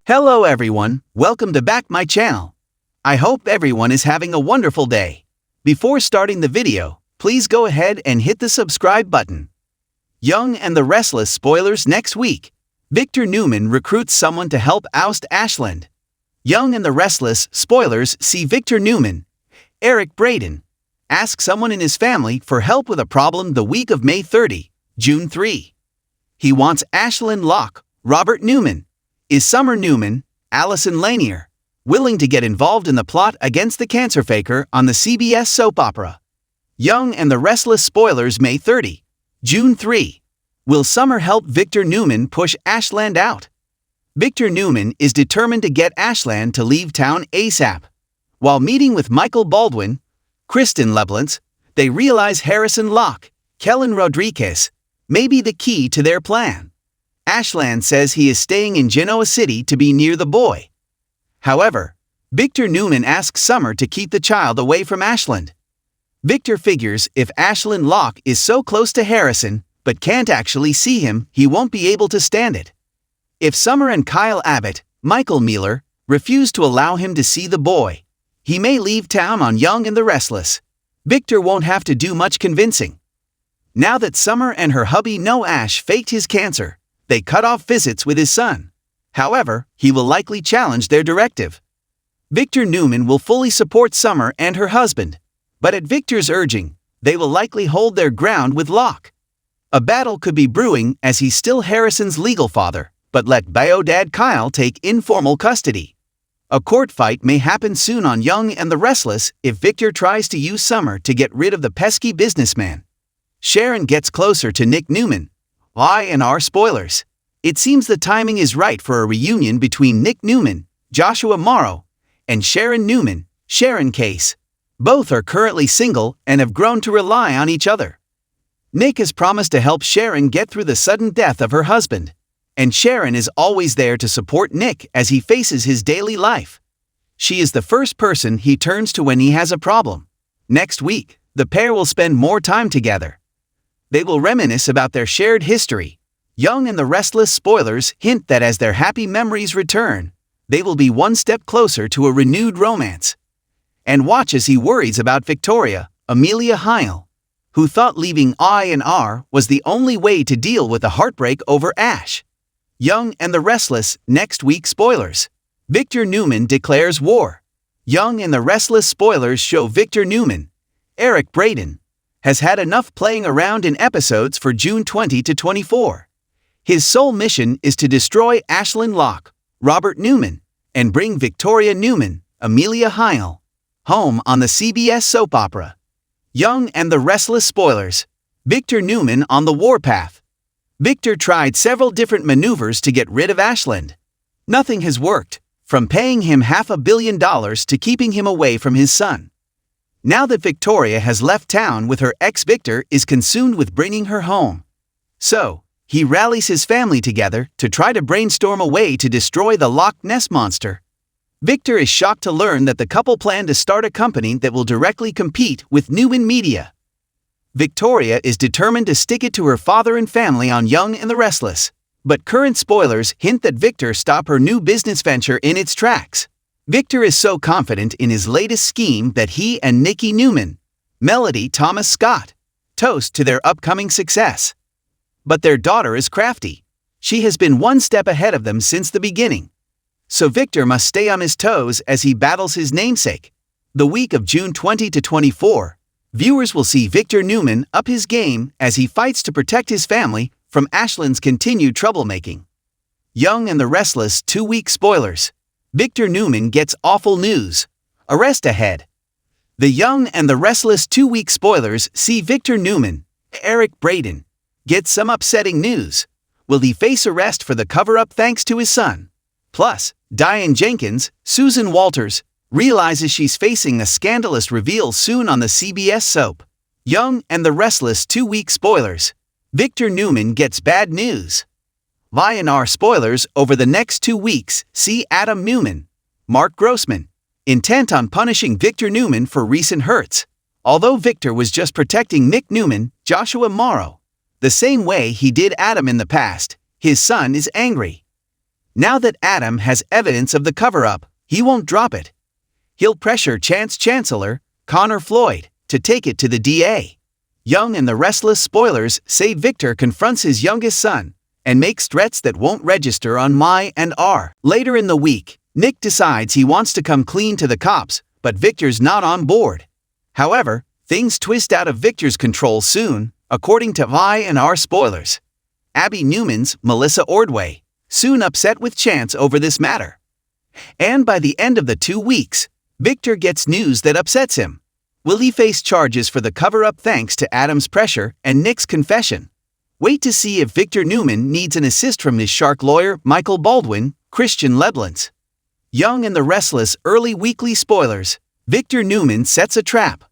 Hello everyone, welcome to back my channel. I hope everyone is having a wonderful day. Before starting the video, please go ahead and hit the subscribe button. Young and the Restless spoilers next week. Victor Newman recruits someone to help oust Ashland. Young and the Restless spoilers see Victor Newman, Eric Braden, ask someone in his family for help with a problem the week of May 30, June 3. He wants Ashland Locke, Robert Newman. Is Summer Newman, Allison Lanier, willing to get involved in the plot against the cancer faker on the CBS soap opera? Young and the Restless spoilers May 30, June 3. Will Summer help Victor Newman push Ashland out? Victor Newman is determined to get Ashland to leave town ASAP. While meeting with Michael Baldwin, Kristen Leblanc, they realize Harrison Locke, Kellen Rodriguez, may be the key to their plan. Ashland says he is staying in Genoa City to be near the boy. However, Victor Newman asks Summer to keep the child away from Ashland. Victor figures if Ashland Locke is so close to Harrison but can't actually see him, he won't be able to stand it. If Summer and Kyle Abbott, Michael Mealer, refuse to allow him to see the boy, he may leave town on Young and the Restless. Victor won't have to do much convincing. Now that Summer and her hubby know Ash faked his cancer, they cut off visits with his son. However, he will likely challenge their directive. Victor Newman will fully support Summer and her husband, but at Victor's urging, they will likely hold their ground with Locke. A battle could be brewing as he's still Harrison's legal father, but let bio dad Kyle take informal custody. A court fight may happen soon on Young and the Restless if Victor tries to use Summer to get rid of the pesky businessman. Sharon gets closer to Nick Newman. Y&R spoilers. It seems the timing is right for a reunion between Nick Newman, Joshua Morrow, and Sharon Newman, Sharon Case. Both are currently single and have grown to rely on each other. Nick has promised to help Sharon get through the sudden death of her husband, and Sharon is always there to support Nick as he faces his daily life. She is the first person he turns to when he has a problem. Next week, the pair will spend more time together. They will reminisce about their shared history. Young and the Restless spoilers hint that as their happy memories return, they will be one step closer to a renewed romance. And watch as he worries about Victoria, Amelia Heil, who thought leaving I&R was the only way to deal with the heartbreak over Ash. Young and the Restless next week spoilers. Victor Newman declares war. Young and the Restless spoilers show Victor Newman, Eric Braden, has had enough playing around in episodes for June 20 to 24. His sole mission is to destroy Ashland Locke, Robert Newman, and bring Victoria Newman, Amelia Heil, home on the CBS soap opera. Young and the Restless spoilers. Victor Newman on the warpath. Victor tried several different maneuvers to get rid of Ashland. Nothing has worked, from paying him $500 million to keeping him away from his son. Now that Victoria has left town with her ex, Victor is consumed with bringing her home. So, he rallies his family together to try to brainstorm a way to destroy the Loch Ness monster. Victor is shocked to learn that the couple plan to start a company that will directly compete with Newman Media. Victoria is determined to stick it to her father and family on Young and the Restless, but current spoilers hint that Victor stop her new business venture in its tracks. Victor is so confident in his latest scheme that he and Nikki Newman, Melody Thomas Scott, toast to their upcoming success. But their daughter is crafty. She has been one step ahead of them since the beginning. So Victor must stay on his toes as he battles his namesake. The week of June 20 to 24, viewers will see Victor Newman up his game as he fights to protect his family from Ashland's continued troublemaking. Young and the Restless 2-week spoilers. Victor Newman gets awful news. Arrest ahead. The Young and the Restless 2-week spoilers see Victor Newman, Eric Braden, get some upsetting news. Will he face arrest for the cover-up thanks to his son? Plus, Diane Jenkins, Susan Walters, realizes she's facing a scandalous reveal soon on the CBS soap. Young and the Restless 2-week spoilers. Victor Newman gets bad news. Y&R spoilers over the next 2 weeks see Adam Newman, Mark Grossman, intent on punishing Victor Newman for recent hurts. Although Victor was just protecting Nick Newman, Joshua Morrow, the same way he did Adam in the past, his son is angry. Now that Adam has evidence of the cover-up, he won't drop it. He'll pressure Chancellor Connor Floyd to take it to the DA. Young and the Restless spoilers say Victor confronts his youngest son and makes threats that won't register on Y&R. Later in the week, Nick decides he wants to come clean to the cops, but Victor's not on board. However, things twist out of Victor's control soon, according to Y&R spoilers. Abby Newman's Melissa Ordway soon upset with Chance over this matter. And by the end of the 2 weeks, Victor gets news that upsets him. Will he face charges for the cover-up thanks to Adam's pressure and Nick's confession? Wait to see if Victor Newman needs an assist from his shark lawyer Michael Baldwin, Christian Leblanc. Young and the Restless early weekly spoilers. Victor Newman sets a trap.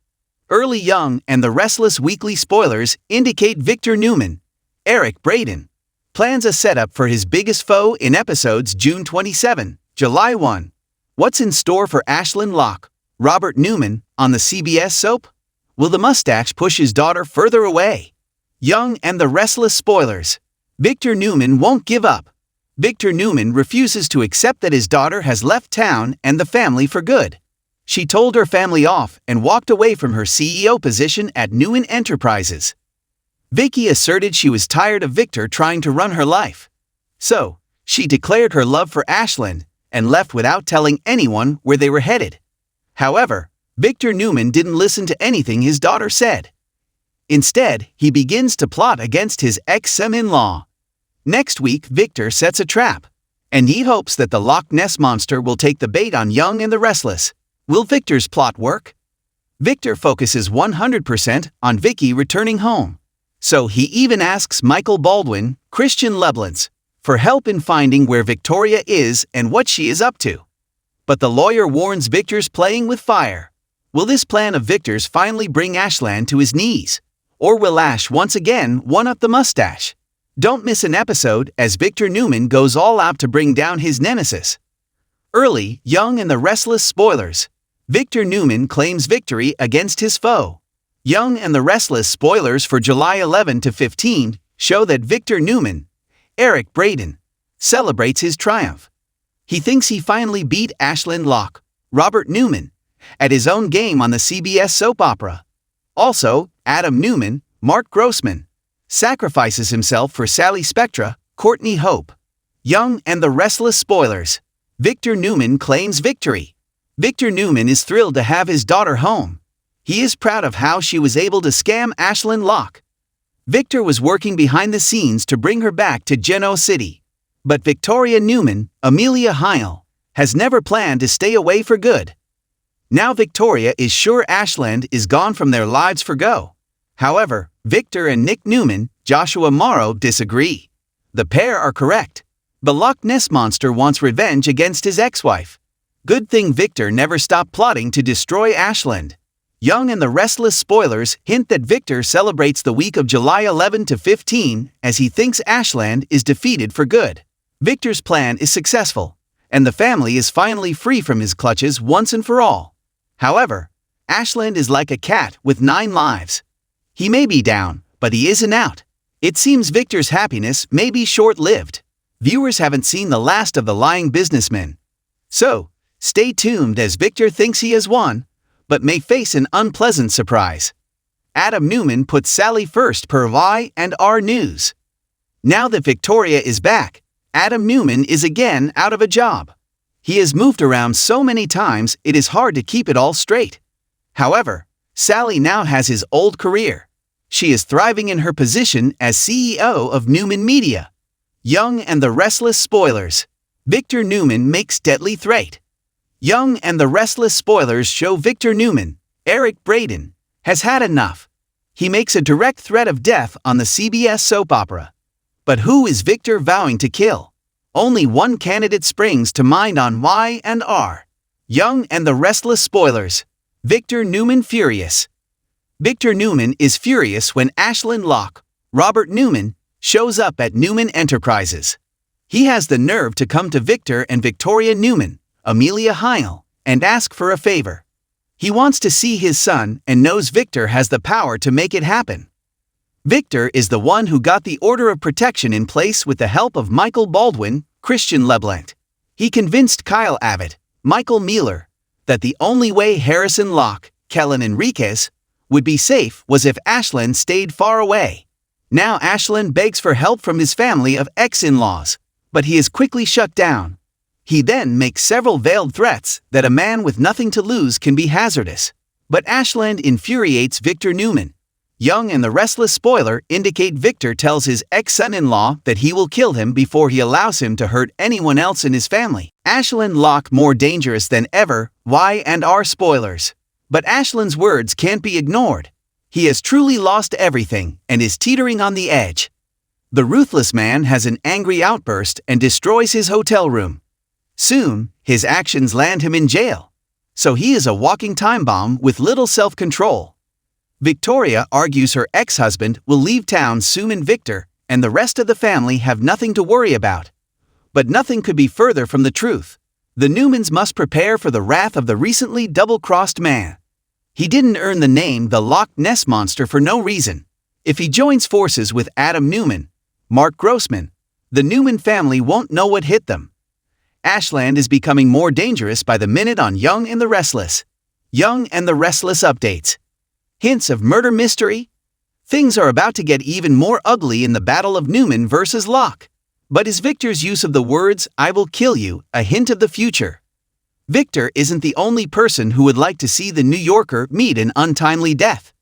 Early Young and the Restless weekly spoilers indicate Victor Newman, Eric Braeden, plans a setup for his biggest foe in episodes June 27, July 1. What's in store for Ashlyn Locke, Robert Newman, on the CBS soap? Will the mustache push his daughter further away? Young and the Restless spoilers. Victor Newman won't give up. Victor Newman refuses to accept that his daughter has left town and the family for good. She told her family off and walked away from her CEO position at Newman Enterprises. Vicky asserted she was tired of Victor trying to run her life. So, she declared her love for Ashlyn and left without telling anyone where they were headed. However, Victor Newman didn't listen to anything his daughter said. Instead, he begins to plot against his ex-son-in-law. Next week, Victor sets a trap, and he hopes that the Loch Ness Monster will take the bait on Young and the Restless. Will Victor's plot work? Victor focuses 100% on Vicky returning home. So he even asks Michael Baldwin, Christian Leblanc, for help in finding where Victoria is and what she is up to. But the lawyer warns Victor's playing with fire. Will this plan of Victor's finally bring Ashland to his knees? Or will Ash once again one-up the mustache? Don't miss an episode as Victor Newman goes all out to bring down his nemesis. Early, Young and the Restless spoilers. Victor Newman claims victory against his foe. Young and the Restless spoilers for July 11 to 15 show that Victor Newman, Eric Braeden, celebrates his triumph. He thinks he finally beat Ashlyn Locke, Robert Newman, at his own game on the CBS soap opera. Also, Adam Newman, Mark Grossman, sacrifices himself for Sally Spectra, Courtney Hope. Young and the Restless spoilers. Victor Newman claims victory. Victor Newman is thrilled to have his daughter home. He is proud of how she was able to scam Ashlyn Locke. Victor was working behind the scenes to bring her back to Geno City. But Victoria Newman, Amelia Heil, has never planned to stay away for good. Now Victoria is sure Ashland is gone from their lives for go. However, Victor and Nick Newman, Joshua Morrow, disagree. The pair are correct. The Loch Ness Monster wants revenge against his ex-wife. Good thing Victor never stopped plotting to destroy Ashland. Young and the Restless spoilers hint that Victor celebrates the week of July 11 to 15 as he thinks Ashland is defeated for good. Victor's plan is successful, and the family is finally free from his clutches once and for all. However, Ashland is like a cat with 9 lives. He may be down, but he isn't out. It seems Victor's happiness may be short-lived. Viewers haven't seen the last of the lying businessman. So, stay tuned as Victor thinks he has won, but may face an unpleasant surprise. Adam Newman puts Sally first per Y&R News. Now that Victoria is back, Adam Newman is again out of a job. He has moved around so many times it is hard to keep it all straight. However, Sally now has his old career. She is thriving in her position as CEO of Newman Media. Young and the Restless spoilers. Victor Newman makes deadly threat. Young and the Restless spoilers show Victor Newman, Eric Braeden, has had enough. He makes a direct threat of death on the CBS soap opera. But who is Victor vowing to kill? Only one candidate springs to mind on Y&R. Young and the Restless spoilers. Victor Newman furious. Victor Newman is furious when Ashlyn Locke, Robert Newman, shows up at Newman Enterprises. He has the nerve to come to Victor and Victoria Newman, Amelia Heil, and ask for a favor. He wants to see his son and knows Victor has the power to make it happen. Victor is the one who got the order of protection in place with the help of Michael Baldwin, Christian LeBlanc. He convinced Kyle Abbott, Michael Mealer, that the only way Harrison Locke, Kellen Enriquez, would be safe was if Ashland stayed far away. Now Ashland begs for help from his family of ex-in-laws, but he is quickly shut down. He then makes several veiled threats that a man with nothing to lose can be hazardous. But Ashland infuriates Victor Newman. Young and the Restless spoiler indicate Victor tells his ex-son-in-law that he will kill him before he allows him to hurt anyone else in his family. Ashland Locke more dangerous than ever, Y&R spoilers. But Ashland's words can't be ignored. He has truly lost everything and is teetering on the edge. The ruthless man has an angry outburst and destroys his hotel room. Soon, his actions land him in jail. So he is a walking time bomb with little self-control. Victoria argues her ex-husband will leave town soon and Victor and the rest of the family have nothing to worry about. But nothing could be further from the truth. The Newmans must prepare for the wrath of the recently double-crossed man. He didn't earn the name the Loch Ness Monster for no reason. If he joins forces with Adam Newman, Mark Grossman, the Newman family won't know what hit them. Ashland is becoming more dangerous by the minute on Young and the Restless. Young and the Restless updates. Hints of murder mystery? Things are about to get even more ugly in the battle of Newman versus Locke. But is Victor's use of the words, "I will kill you," a hint of the future? Victor isn't the only person who would like to see the New Yorker meet an untimely death.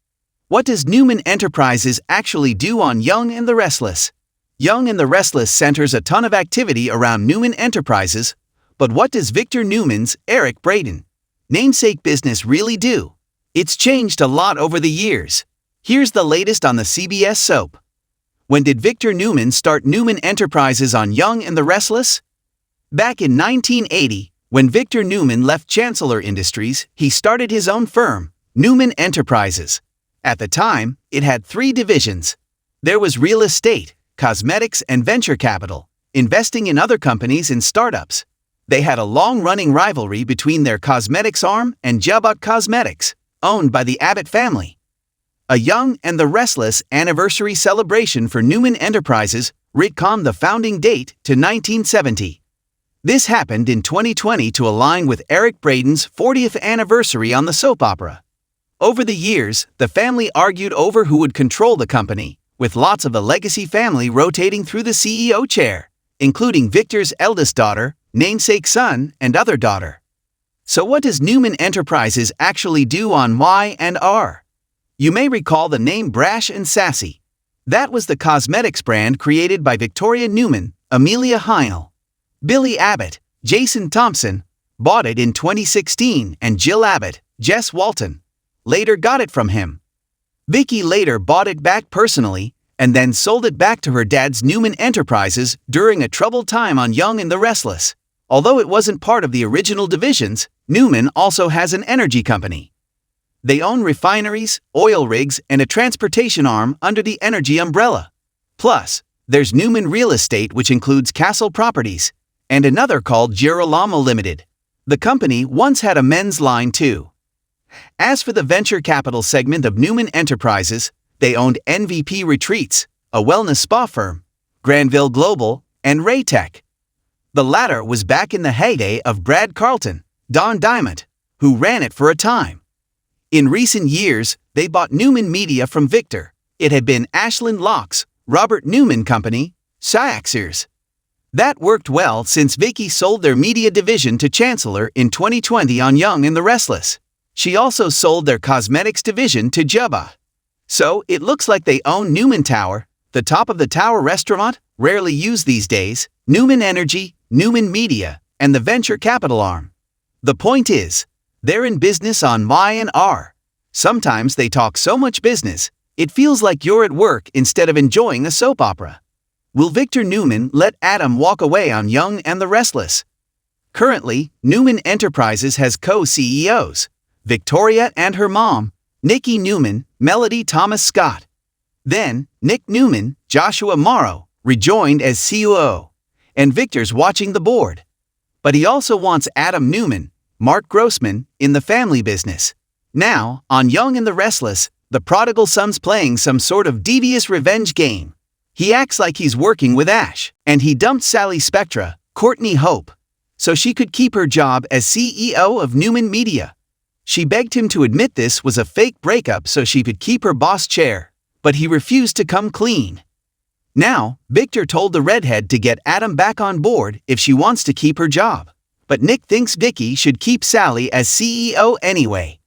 What does Newman Enterprises actually do on Young and the Restless? Young and the Restless centers a ton of activity around Newman Enterprises, but what does Victor Newman's Eric Braeden namesake business really do? It's changed a lot over the years. Here's the latest on the CBS soap. When did Victor Newman start Newman Enterprises on Young and the Restless? Back in 1980, when Victor Newman left Chancellor Industries, he started his own firm, Newman Enterprises. At the time, it had 3 divisions. There was real estate, cosmetics, and venture capital, investing in other companies and startups. They had a long-running rivalry between their cosmetics arm and Jabot Cosmetics, owned by the Abbott family. A Young and the Restless anniversary celebration for Newman Enterprises retconned the founding date to 1970. This happened in 2020 to align with Eric Braeden's 40th anniversary on the soap opera. Over the years, the family argued over who would control the company, with lots of the legacy family rotating through the CEO chair, including Victor's eldest daughter, namesake son, and other daughter. So what does Newman Enterprises actually do on Y&R? You may recall the name Brash and Sassy. That was the cosmetics brand created by Victoria Newman, Amelia Heinel. Billy Abbott, Jason Thompson, bought it in 2016 and Jill Abbott, Jess Walton, later got it from him. Vicky later bought it back personally and then sold it back to her dad's Newman Enterprises during a troubled time on Young and the Restless. Although it wasn't part of the original divisions, Newman also has an energy company. They own refineries, oil rigs, and a transportation arm under the energy umbrella. Plus, there's Newman Real Estate, which includes Castle Properties, and another called Girolamo Limited. The company once had a men's line too. As for the venture capital segment of Newman Enterprises, they owned MVP Retreats, a wellness spa firm, Granville Global, and Raytech. The latter was back in the heyday of Brad Carlton, Don Diamond, who ran it for a time. In recent years, they bought Newman Media from Victor. It had been Ashland Locke's Robert Newman Company, Syaxers. That worked well since Vicky sold their media division to Chancellor in 2020 on Young and the Restless. She also sold their cosmetics division to Jabba. So it looks like they own Newman Tower, the top of the tower restaurant, rarely used these days, Newman Energy, Newman Media, and the venture capital arm. The point is, they're in business on Y&R. Sometimes they talk so much business, it feels like you're at work instead of enjoying a soap opera. Will Victor Newman let Adam walk away on Young and the Restless? Currently, Newman Enterprises has co-CEOs, Victoria and her mom, Nikki Newman, Melody Thomas Scott. Then, Nick Newman, Joshua Morrow, rejoined as COO, and Victor's watching the board. But he also wants Adam Newman, Mark Grossman, in the family business. Now, on Young and the Restless, the prodigal son's playing some sort of devious revenge game. He acts like he's working with Ash, and he dumped Sally Spectra, Courtney Hope, so she could keep her job as CEO of Newman Media. She begged him to admit this was a fake breakup so she could keep her boss chair, but he refused to come clean. Now, Victor told the redhead to get Adam back on board if she wants to keep her job. But Nick thinks Vicky should keep Sally as CEO anyway.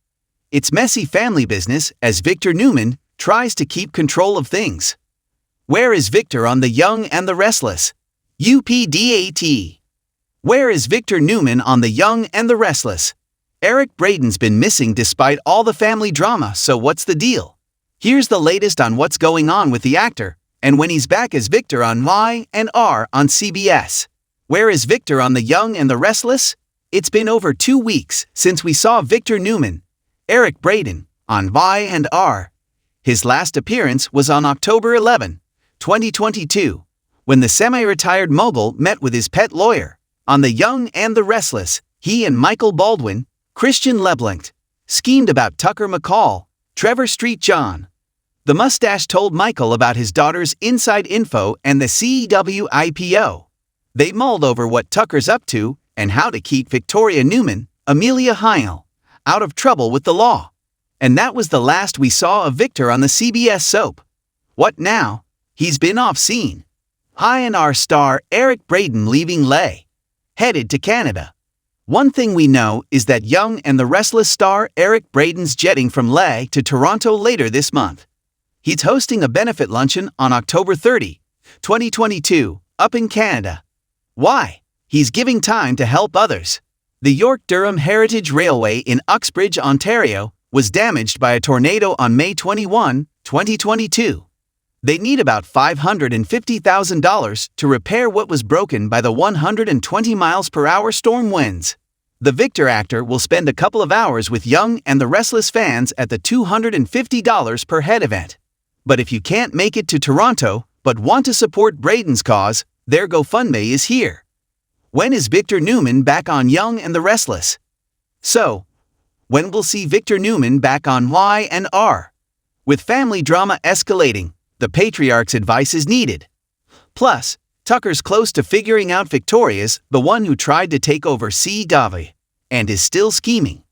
It's messy family business as Victor Newman tries to keep control of things. Where is Victor on The Young and the Restless? UPDAT. Where is Victor Newman on The Young and the Restless? Eric Braden's been missing despite all the family drama, so what's the deal? Here's the latest on what's going on with the actor, and when he's back as Victor on Y&R on CBS. Where is Victor on The Young and the Restless? It's been over 2 weeks since we saw Victor Newman, Eric Braden, on Y&R. His last appearance was on October 11, 2022, when the semi-retired mogul met with his pet lawyer. On The Young and the Restless, he and Michael Baldwin, Christian Leblanc, schemed about Tucker McCall, Trevor Street John. The mustache told Michael about his daughter's inside info and the CW IPO. They mulled over what Tucker's up to and how to keep Victoria Newman, Amelia Heil, out of trouble with the law. And that was the last we saw of Victor on the CBS soap. What now? He's been off scene. Y&R star Eric Braden leaving Lay, headed to Canada. One thing we know is that Young and the Restless star Eric Braden's jetting from Lay to Toronto later this month. He's hosting a benefit luncheon on October 30, 2022, up in Canada. Why? He's giving time to help others. The York-Durham Heritage Railway in Uxbridge, Ontario, was damaged by a tornado on May 21, 2022. They need about $550,000 to repair what was broken by the 120 miles per hour storm winds. The Victor actor will spend a couple of hours with Young and the Restless fans at the $250 per head event. But if you can't make it to Toronto but want to support Braden's cause, their GoFundMe is here. When is Victor Newman back on Young and the Restless? So, when we'll see Victor Newman back on Y&R? With family drama escalating, the patriarch's advice is needed. Plus, Tucker's close to figuring out Victoria's the one who tried to take over CW, and is still scheming.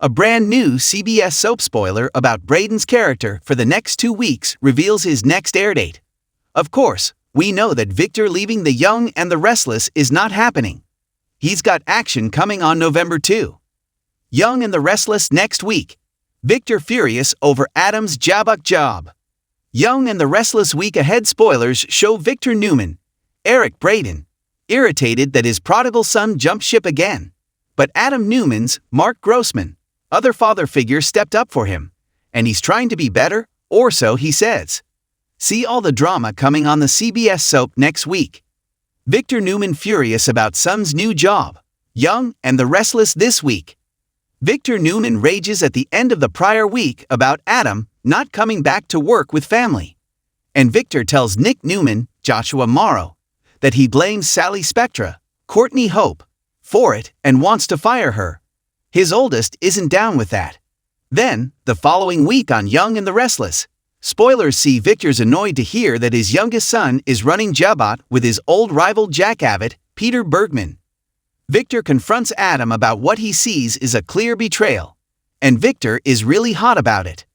A brand new CBS soap spoiler about Braden's character for the next 2 weeks reveals his next airdate. Of course, we know that Victor leaving The Young and the Restless is not happening. He's got action coming on November 2. Young and the Restless next week. Victor furious over Adam's Jabbuck job. Young and the Restless week ahead spoilers show Victor Newman, Eric Braden, irritated that his prodigal son jumped ship again. But Adam Newman's Mark Grossman, other father figure, stepped up for him, and he's trying to be better, or so he says. See all the drama coming on the CBS soap next week. Victor Newman furious about son's new job. Young and the Restless this week. Victor Newman rages at the end of the prior week about Adam not coming back to work with family. And Victor tells Nick Newman, Joshua Morrow, that he blames Sally Spectra, Courtney Hope, for it and wants to fire her. His oldest isn't down with that. Then, the following week on Young and the Restless, spoilers see Victor's annoyed to hear that his youngest son is running Jabot with his old rival Jack Abbott, Peter Bergman. Victor confronts Adam about what he sees is a clear betrayal, and Victor is really hot about it.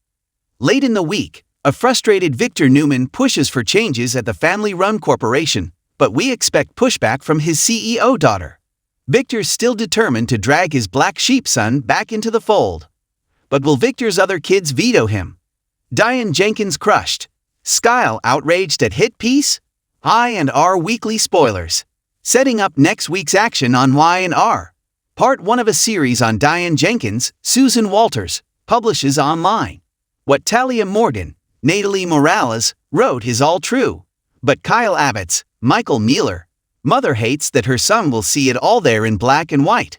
Late in the week, a frustrated Victor Newman pushes for changes at the family-run corporation, but we expect pushback from his CEO daughter. Victor's still determined to drag his black sheep son back into the fold. But will Victor's other kids veto him? Diane Jenkins crushed. Skyle outraged at hit piece? Y&R weekly spoilers. Setting up next week's action on Y&R. Part 1 of a series on Diane Jenkins, Susan Walters, publishes online. What Talia Morgan, Natalie Morales, wrote is all true. But Kyle Abbott's, Michael Mueller, mother hates that her son will see it all there in black and white.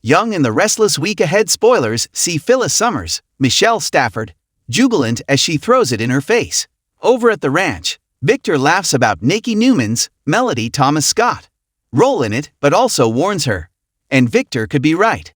Young and the Restless week ahead spoilers see Phyllis Summers, Michelle Stafford, jubilant as she throws it in her face. Over at the ranch, Victor laughs about Nikki Newman's, Melody Thomas Scott, role in it, but also warns her. And Victor could be right.